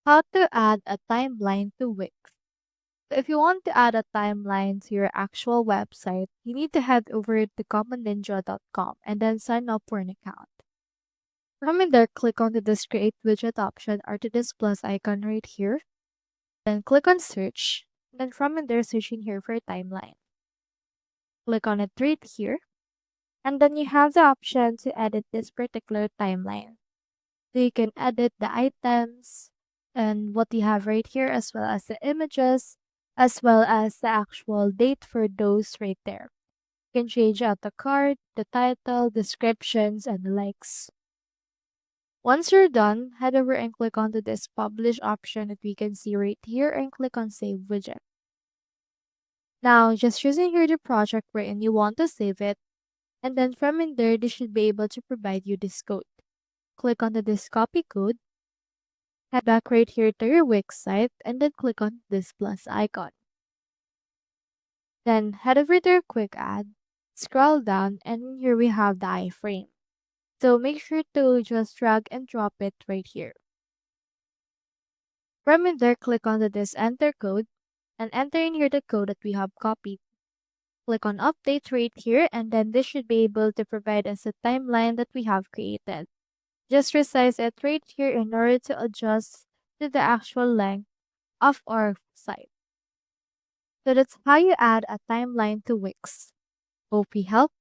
How to add a timeline to Wix. So if you want to add a timeline to your actual website, you need to head over to commonninja.com and then sign up for an account. From in there, click on this create widget option or to this plus icon right here. Then click on search. Then from in there, searching here for timeline. Click on it right here. And then you have the option to edit this particular timeline. So you can edit the items and what you have right here, as well as the images, as well as the actual date for those right there. You can change out the card, the title, descriptions, and the likes. Once you're done, head over and click onto this publish option that we can see right here and click on save widget. Now, just choosing here the project wherein you want to save it, and then from in there, they should be able to provide you this code. Click onto this copy code, head back right here to your Wix site, and then click on this plus icon. Then head over to your quick add, scroll down, and here we have the iframe. So make sure to just drag and drop it right here. From in there, click on this enter code and enter in here the code that we have copied. Click on update right here, and then this should be able to provide us a timeline that we have created. Just resize it right here in order to adjust to the actual length of our site. So that's how you add a timeline to Wix. Hope we helped.